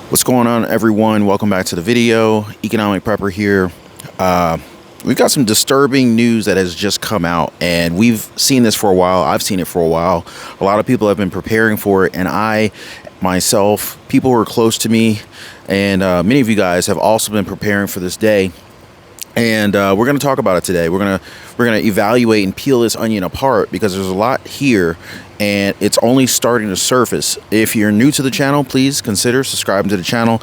What's going on, everyone? Welcome back to the video. Economic Prepper here. We've got some disturbing news that has just come out, and we've seen this for a while. I've seen it for a while. A lot of people have been preparing for it, and I, myself, people who are close to me, and many of you guys have also been preparing for this day. And we're going to talk about it today. We're gonna evaluate and peel this onion apart because there's a lot here, and it's only starting to surface. If you're new to the channel, please consider subscribing to the channel.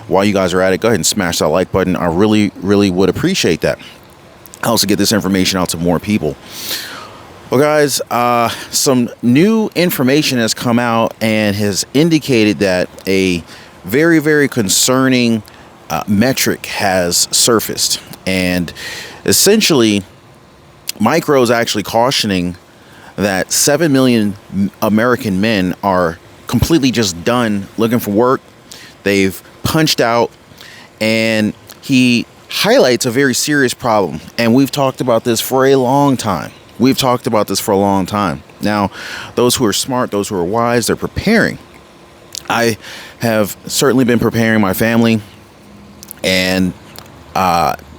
While you guys are at it, go ahead and smash that like button. I really would appreciate that. I also get this information out to more people. Well, guys, some new information has come out and has indicated that a very concerning metric has surfaced. And essentially, Micro is actually cautioning that 7 million American men are completely just done looking for work. They've punched out, and he highlights a very serious problem. And we've talked about this for a long time. Now, those who are smart, those who are wise, they're preparing. I have certainly been preparing my family, and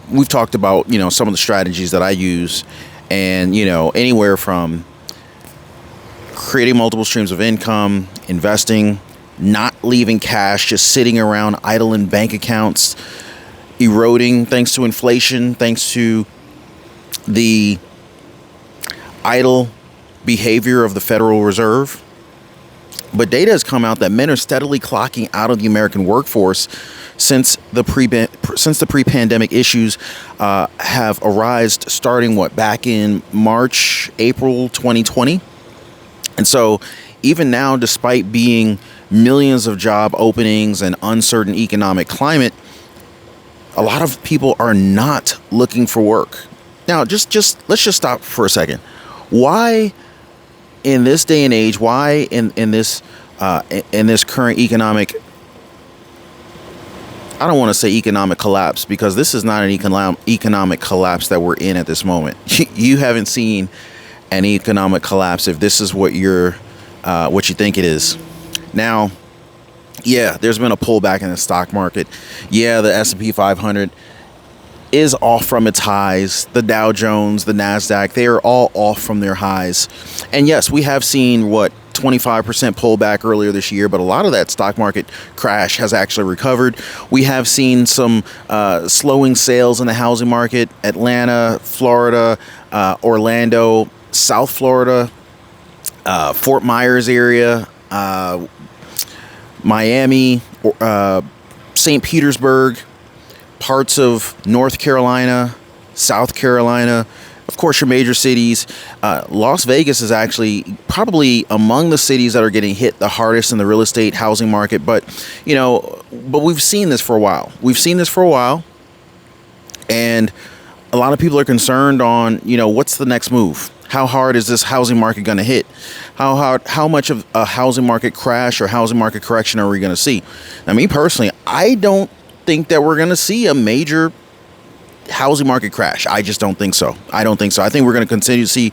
we've talked about, some of the strategies that I use, and, anywhere from creating multiple streams of income, investing, not leaving cash just sitting around idle in bank accounts, eroding thanks to inflation, thanks to the idle behavior of the Federal Reserve. But data has come out that men are steadily clocking out of the American workforce since the pre-pandemic issues have arisen, starting back in March, April 2020. And so even now, despite being millions of job openings and uncertain economic climate, a lot of people are not looking for work. Now, let's just stop for a second. Why in this day and age, why in this current economic, I don't want to say economic collapse, because this is not an economic collapse that we're in at this moment. You haven't seen an economic collapse if this is what you think it is. Now, yeah, there's been a pullback in the stock market. Yeah, the S&P 500 is off from its highs. The Dow Jones, the NASDAQ, they are all off from their highs. And yes, we have seen 25% pullback earlier this year, but a lot of that stock market crash has actually recovered. We have seen some slowing sales in the housing market. Atlanta, Florida, Orlando, South Florida, Fort Myers area, Miami, St. Petersburg, parts of North Carolina, South Carolina, of course, your major cities. Las Vegas is actually probably among the cities that are getting hit the hardest in the real estate housing market. But, we've seen this for a while. And a lot of people are concerned on, what's the next move? How hard is this housing market going to hit? How much of a housing market crash or housing market correction are we going to see? Now, me personally, I don't think that we're going to see a major housing market crash. I just don't think so. I think we're going to continue to see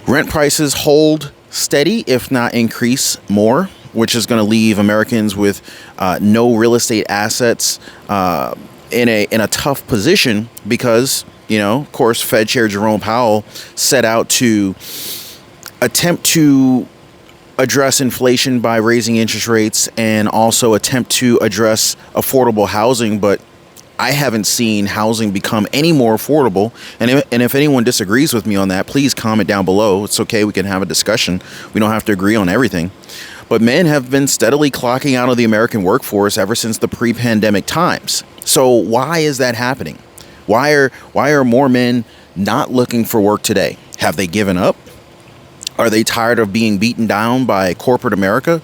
rent prices hold steady, if not increase more, which is going to leave Americans with no real estate assets in a tough position because, of course, Fed Chair Jerome Powell set out to attempt to address inflation by raising interest rates and also attempt to address affordable housing. But I haven't seen housing become any more affordable. And if anyone disagrees with me on that, please comment down below. It's okay. We can have a discussion. We don't have to agree on everything. But men have been steadily clocking out of the American workforce ever since the pre-pandemic times. So why is that happening? Why are more men not looking for work today? Have they given up? Are they tired of being beaten down by corporate America?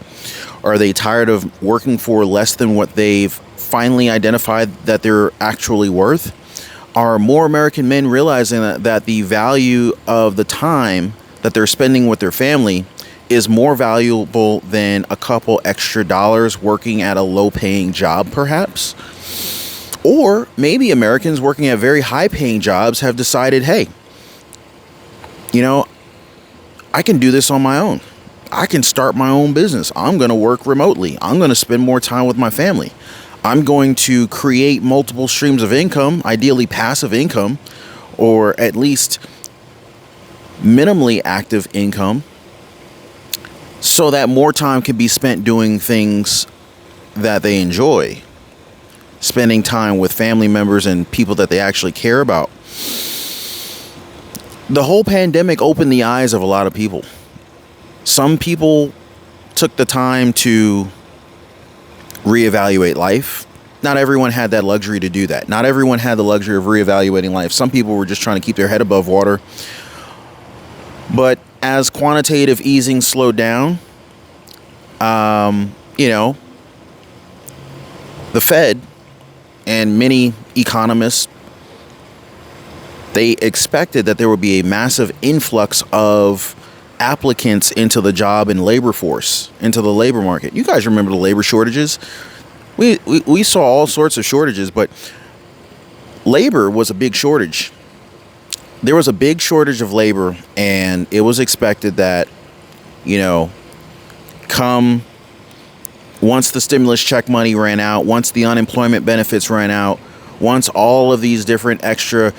Are they tired of working for less than what they've finally identified that they're actually worth? Are more American men realizing that the value of the time that they're spending with their family is more valuable than a couple extra dollars working at a low-paying job, perhaps? Or maybe Americans working at very high-paying jobs have decided, hey, I can do this on my own. I can start my own business. I'm going to work remotely. I'm going to spend more time with my family. I'm going to create multiple streams of income, ideally passive income, or at least minimally active income, so that more time can be spent doing things that they enjoy, spending time with family members and people that they actually care about. The whole pandemic opened the eyes of a lot of people. Some people took the time to reevaluate life. Not everyone had that luxury to do that. Not everyone had the luxury of reevaluating life. Some people were just trying to keep their head above water. But as quantitative easing slowed down, the Fed and many economists, they expected that there would be a massive influx of applicants into the job and labor force, into the labor market. You guys remember the labor shortages? We saw all sorts of shortages, but labor was a big shortage. There was a big shortage of labor, and it was expected that, come once the stimulus check money ran out, once the unemployment benefits ran out, once all of these different extra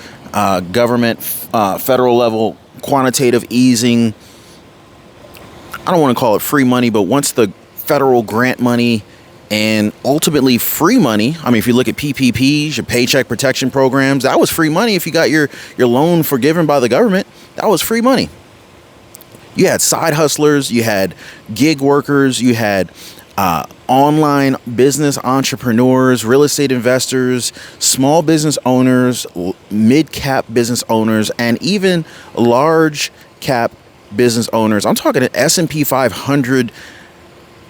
government, federal level quantitative easing, I don't want to call it free money, but once the federal grant money and ultimately free money, I mean, if you look at PPPs, your paycheck protection programs, that was free money. If you got your loan forgiven by the government, that was free money. You had side hustlers, you had gig workers, you had online business entrepreneurs, real estate investors, small business owners, mid-cap business owners, and even large cap business owners. I'm talking at S&P 500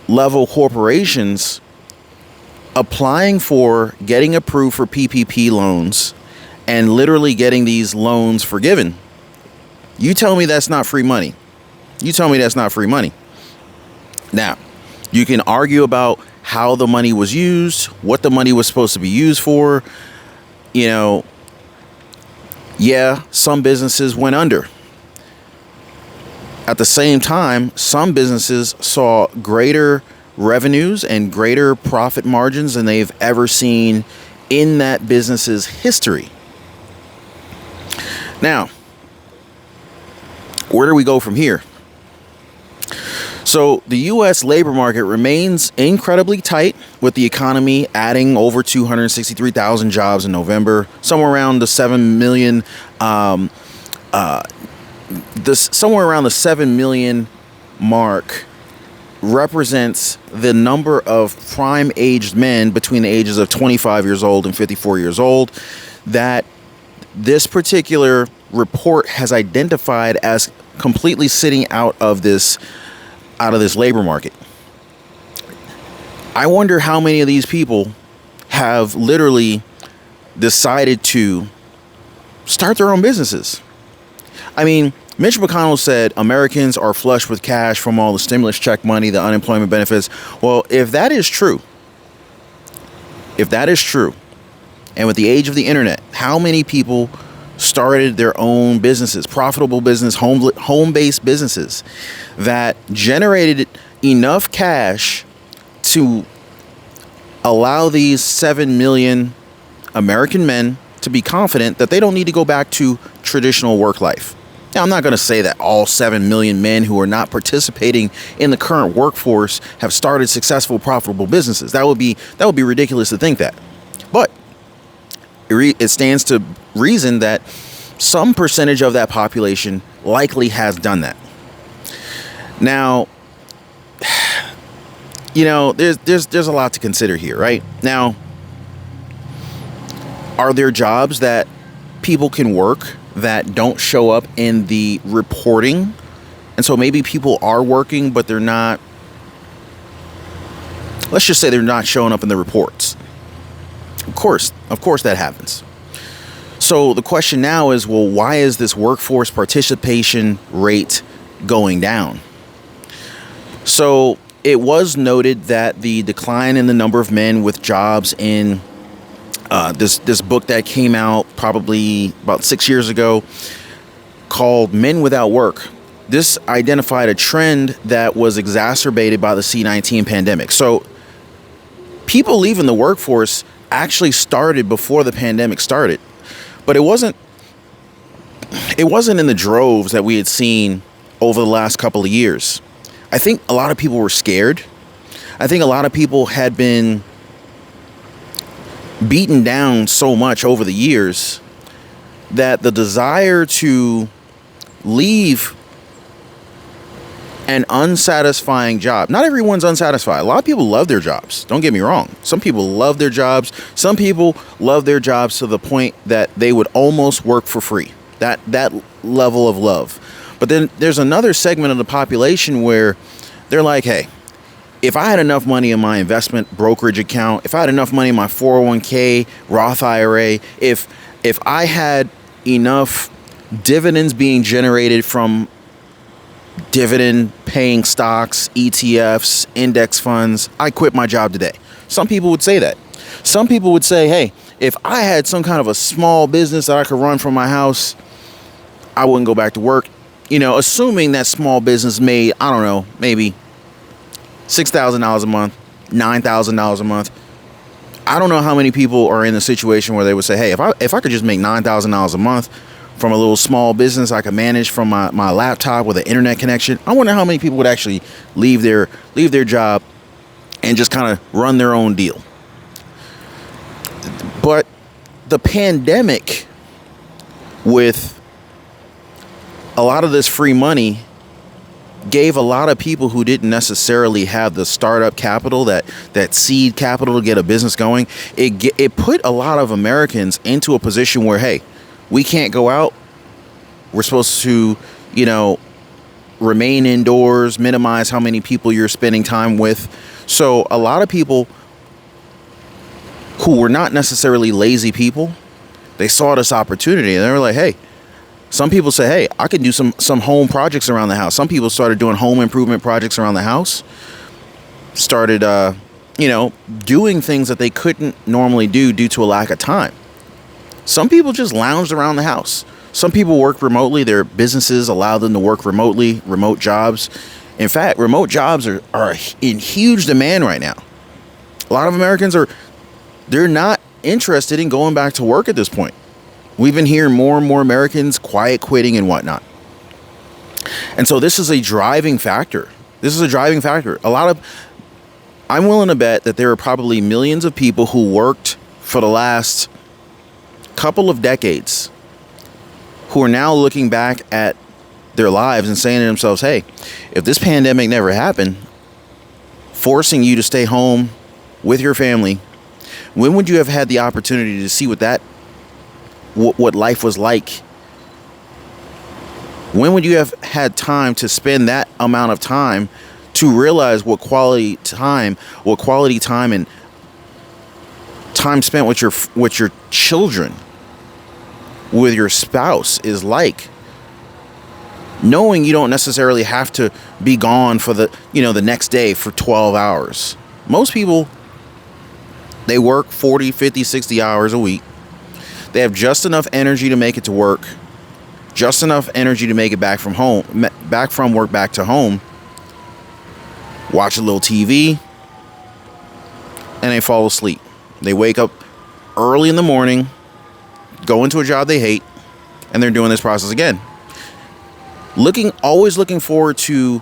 level corporations applying for, getting approved for PPP loans and literally getting these loans forgiven. You tell me that's not free money. You tell me that's not free money. Now, you can argue about how the money was used, what the money was supposed to be used for. Some businesses went under. At the same time, some businesses saw greater revenues and greater profit margins than they've ever seen in that business's history. Now, where do we go from here? So the U.S. labor market remains incredibly tight, with the economy adding over 263,000 jobs in November, somewhere around the 7 million, somewhere around the 7 million mark represents the number of prime-aged men between the ages of 25 years old and 54 years old that this particular report has identified as completely sitting out of this labor market. I wonder how many of these people have literally decided to start their own businesses. I mean, Mitch McConnell said Americans are flush with cash from all the stimulus check money, the unemployment benefits. Well, if that is true, and with the age of the internet, how many people started their own businesses, profitable business, home-based businesses that generated enough cash to allow these 7 million American men to be confident that they don't need to go back to traditional work life? Now, I'm not going to say that all 7 million men who are not participating in the current workforce have started successful, profitable businesses. That would be ridiculous to think that. But it stands to reason that some percentage of that population likely has done that. Now, there's a lot to consider here, right? Now, are there jobs that people can work that don't show up in the reporting? And so maybe people are working, but they're not, let's just say they're not showing up in the reports. Of course that happens. So the question now is, well, why is this workforce participation rate going down? So it was noted that the decline in the number of men with jobs in this book that came out probably about 6 years ago called Men Without Work, this identified a trend that was exacerbated by the C-19 pandemic. So people leaving the workforce actually started before the pandemic started, but it wasn't in the droves that we had seen over the last couple of years. I think a lot of people were scared. I think a lot of people had been beaten down so much over the years that the desire to leave an unsatisfying job. Not everyone's unsatisfied. A lot of people love their jobs. Don't get me wrong. Some people love their jobs. Some people love their jobs to the point that they would almost work for free. That level of love. But then there's another segment of the population where they're like, hey, if I had enough money in my investment brokerage account, if I had enough money in my 401k, Roth IRA, if I had enough dividends being generated from dividend paying stocks, ETFs, index funds, I quit my job today. Some people would say that. Some people would say, hey, if I had some kind of a small business that I could run from my house, I wouldn't go back to work. You know, assuming that small business made, I don't know, maybe $6,000 a month, $9,000 a month. I don't know how many people are in the situation where they would say, hey, if I could just make $9,000 a month from a little small business I could manage from my laptop with an internet connection, I wonder how many people would actually leave their job and just kind of run their own deal. But the pandemic, with a lot of this free money, gave a lot of people who didn't necessarily have the startup capital, that seed capital to get a business going. It put a lot of Americans into a position where, hey, we can't go out. We're supposed to, remain indoors, minimize how many people you're spending time with. So a lot of people who were not necessarily lazy people, they saw this opportunity and they were like, hey, some people say, hey, I can do some home projects around the house. Some people started doing home improvement projects around the house, started, doing things that they couldn't normally do due to a lack of time. Some people just lounged around the house. Some people work remotely. Their businesses allow them to work remotely, remote jobs. In fact, remote jobs are in huge demand right now. A lot of Americans they're not interested in going back to work at this point. We've been hearing more and more Americans quiet quitting and whatnot. And so this is a driving factor. I'm willing to bet that there are probably millions of people who worked for the last couple of decades who are now looking back at their lives and saying to themselves, hey, if this pandemic never happened, forcing you to stay home with your family, when would you have had the opportunity to see what life was like? When would you have had time to spend that amount of time to realize what quality time and time spent with your children, with your spouse is like? Knowing you don't necessarily have to be gone for the next day for 12 hours. Most people, they work 40, 50, 60 hours a week. They have just enough energy to make it to work, just enough energy to make it back from work back to home, watch a little TV, and they fall asleep. They wake up early in the morning, go into a job they hate, and they're doing this process again. Always looking forward to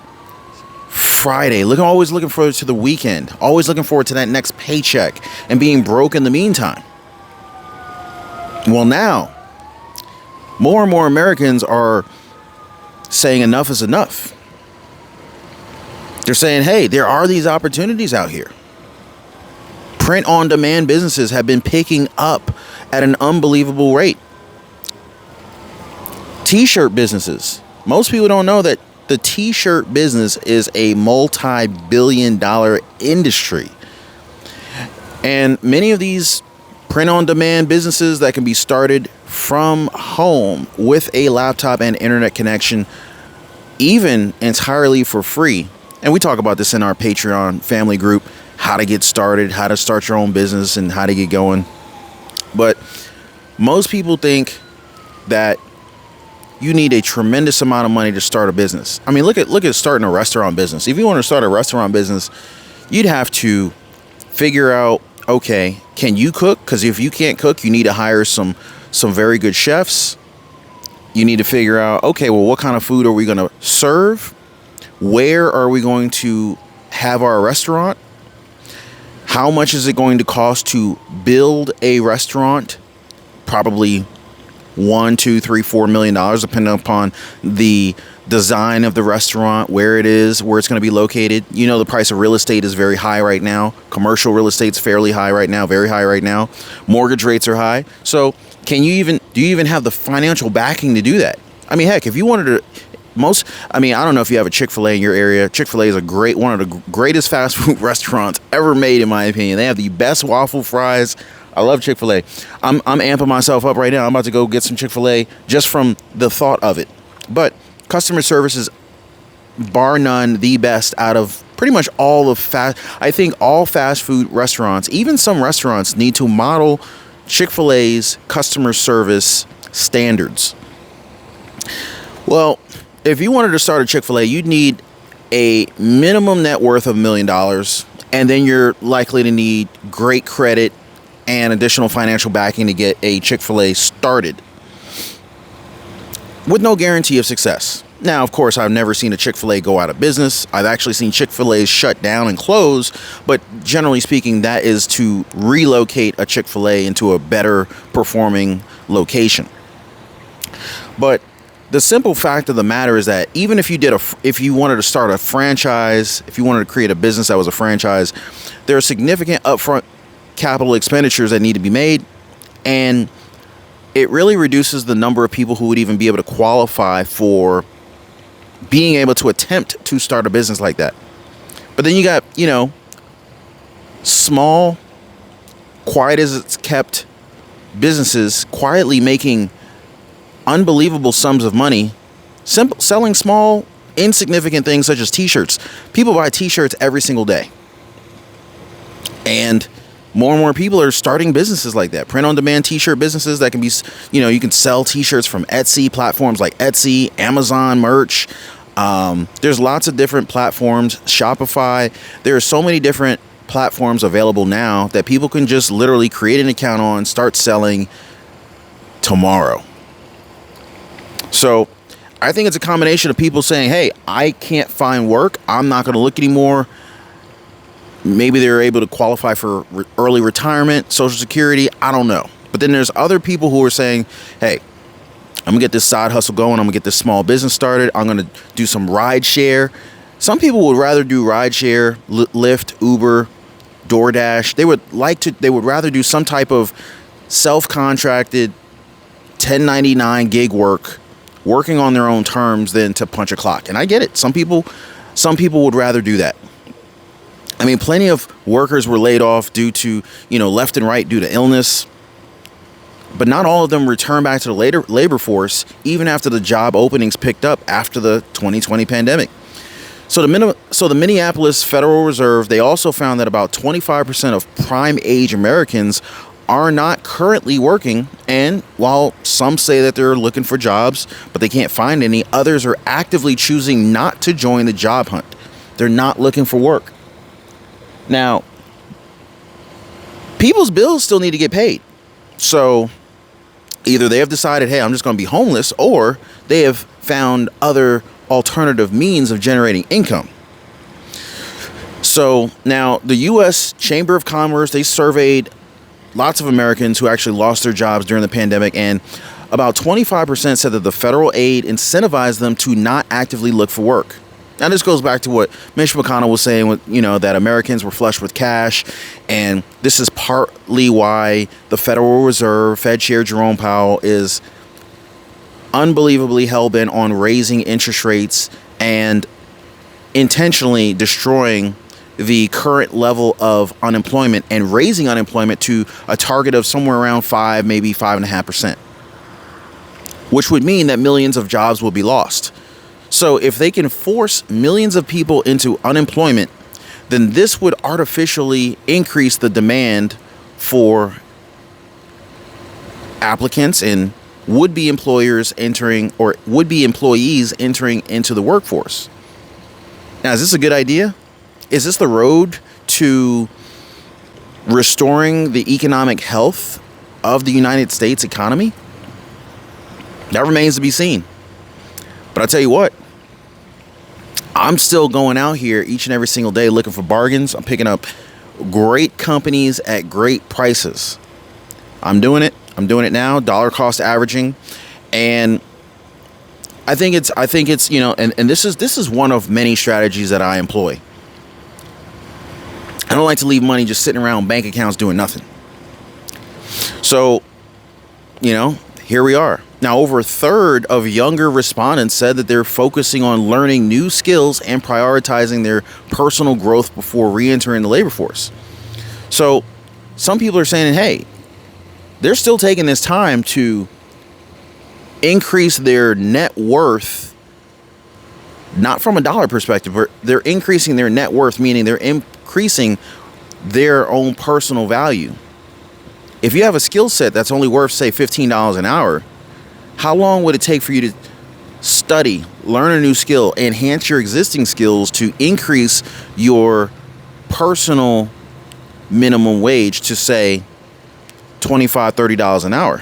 Friday, always looking forward to the weekend, always looking forward to that next paycheck, and being broke in the meantime. Well, now, more and more Americans are saying enough is enough. They're saying, hey, there are these opportunities out here. Print-on-demand businesses have been picking up at an unbelievable rate. T-shirt businesses. Most people don't know that the T-shirt business is a multi-billion-dollar industry. And many of these print-on-demand businesses that can be started from home with a laptop and internet connection, even entirely for free. And we talk about this in our Patreon family group, how to get started, how to start your own business, and how to get going. But most people think that you need a tremendous amount of money to start a business. I mean, look at starting a restaurant business. If you want to start a restaurant business, you'd have to figure out, okay, can you cook? Because if you can't cook, you need to hire some very good chefs. You need to figure out, okay, well, what kind of food are we going to serve? Where are we going to have our restaurant? How much is it going to cost to build a restaurant? Probably $1, $2, $3, $4 million, depending upon the design of the restaurant, where it is, where it's going to be located. You know, the price of real estate is very high right now. Commercial real estate's fairly high right now, very high right now. Mortgage rates are high. So do you even have the financial backing to do that? I mean, heck, if you wanted to, I don't know if you have a Chick-fil-A in your area. Chick-fil-A is one of the greatest fast food restaurants ever made, in my opinion. They have the best waffle fries. I love Chick-fil-A. I'm amping myself up right now. I'm about to go get some Chick-fil-A just from the thought of it. But customer service is bar none the best out of pretty much all of I think all fast food restaurants, even some restaurants, need to model Chick-fil-A's customer service standards. Well, if you wanted to start a Chick-fil-A, you'd need a minimum net worth of $1 million, and then you're likely to need great credit and additional financial backing to get a Chick-fil-A started, with no guarantee of success. Now, of course, I've never seen a Chick-fil-A go out of business. I've actually seen Chick-fil-A's shut down and close, but generally speaking, that is to relocate a Chick-fil-A into a better performing location. But the simple fact of the matter is that even if you wanted to start a franchise, if you wanted to create a business that was a franchise, there are significant upfront capital expenditures that need to be made, and it really reduces the number of people who would even be able to qualify for being able to attempt to start a business like that. But then you got, small, quiet as it's kept businesses quietly making unbelievable sums of money, selling small, insignificant things such as t-shirts. People buy t-shirts every single day. And more people are starting businesses like that. Print-on-demand t-shirt businesses that can be, you can sell t-shirts from Etsy, platforms like Etsy, Amazon merch. There's lots of different platforms, Shopify. There are so many different platforms available now that people can just literally create an account on, start selling tomorrow. So I think it's a combination of people saying, hey, I can't find work. I'm not going to look anymore. Maybe they're able to qualify for early retirement, Social Security. I don't know. But then there's other people who are saying, hey, I'm going to get this side hustle going. I'm going to get this small business started. I'm going to do some ride share. Some people would rather do ride share, Lyft, Uber, DoorDash. They would rather do some type of self-contracted 1099 gig work, working on their own terms than to punch a clock. And I get it. Some people would rather do that. I mean, plenty of workers were laid off due to, left and right due to illness. But not all of them returned back to the labor force, even after the job openings picked up after the 2020 pandemic. So the Minneapolis Federal Reserve, they also found that about 25% of prime age Americans are not currently working. And while some say that they're looking for jobs, but they can't find any, others are actively choosing not to join the job hunt. They're not looking for work. Now, people's bills still need to get paid. So either they have decided, hey, I'm just going to be homeless, or they have found other alternative means of generating income. So now the U.S. Chamber of Commerce, they surveyed lots of Americans who actually lost their jobs during the pandemic, and about 25% said that the federal aid incentivized them to not actively look for work. Now, this goes back to what Mitch McConnell was saying, that Americans were flush with cash. And this is partly why the Federal Reserve, Fed Chair Jerome Powell, is unbelievably hell-bent on raising interest rates and intentionally destroying the current level of unemployment and raising unemployment to a target of somewhere around 5, maybe 5.5%, which would mean that millions of jobs will be lost. So if they can force millions of people into unemployment, then this would artificially increase the demand for applicants and would-be employers entering, or would-be employees entering into the workforce. Now, is this a good idea? Is this the road to restoring the economic health of the United States economy? That remains to be seen. But I'll tell you what, I'm still going out here each and every single day looking for bargains. I'm picking up great companies at great prices. I'm doing it. I'm doing it now, dollar cost averaging. And I think it's, you know, and this is one of many strategies that I employ. I don't like to leave money just sitting around bank accounts doing nothing. So, you know, here we are. Now, over a third of younger respondents said that they're focusing on learning new skills and prioritizing their personal growth before re-entering the labor force. So some people are saying, hey, they're still taking this time to increase their net worth, not from a dollar perspective, but they're increasing their net worth, meaning they're increasing their own personal value. If you have a skill set that's only worth, say, $15 an hour, how long would it take for you to study, learn a new skill, enhance your existing skills to increase your personal minimum wage to, say, $25, $30 an hour?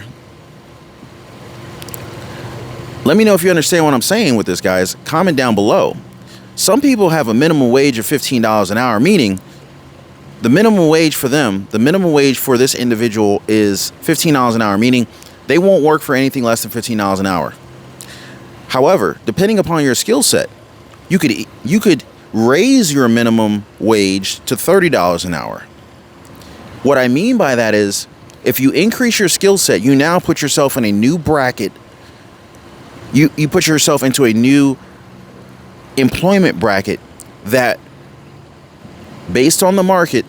Let me know if you understand what I'm saying with this, guys. Comment down below. Some people have a minimum wage of $15 an hour, meaning the minimum wage for them, the minimum wage for this individual is $15 an hour, meaning they won't work for anything less than $15 an hour. However, depending upon your skill set, you could raise your minimum wage to $30 an hour. What I mean by that is, if you increase your skill set, you now put yourself in a new bracket. You put yourself into a new employment bracket that, based on the market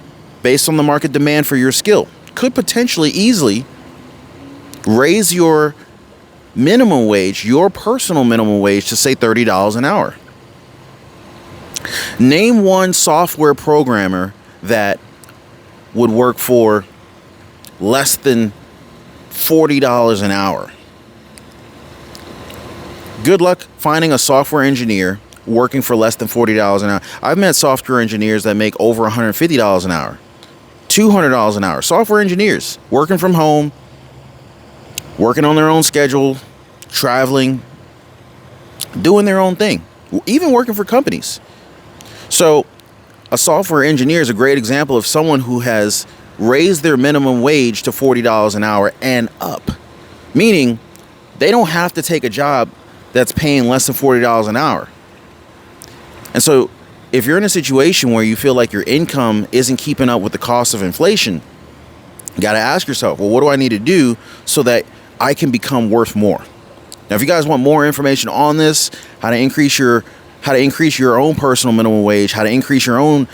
demand for your skill, could potentially easily raise your minimum wage, your personal minimum wage, to, say, $30 an hour. Name one software programmer that would work for less than $40 an hour. Good luck finding a software engineer working for less than $40 an hour. I've met software engineers that make over $150 an hour, $200 an hour. Software engineers working from home, working on their own schedule, traveling, doing their own thing, even working for companies. So a software engineer is a great example of someone who has raised their minimum wage to $40 an hour and up, meaning they don't have to take a job that's paying less than $40 an hour. And so if you're in a situation where you feel like your income isn't keeping up with the cost of inflation, you got to ask yourself, well, what do I need to do so that I can become worth more? Now, if you guys want more information on this, how to increase your own personal minimum wage, how to increase your own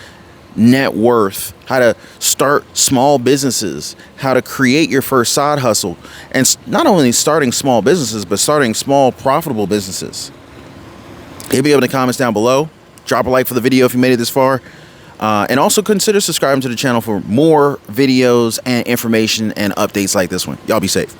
net worth, how to start small businesses, how to create your first side hustle, and not only starting small businesses, but starting small profitable businesses, hit me up in the comments down below. Drop a like for the video if you made it this far, and also consider subscribing to the channel for more videos and information and updates like this one. Y'all be safe.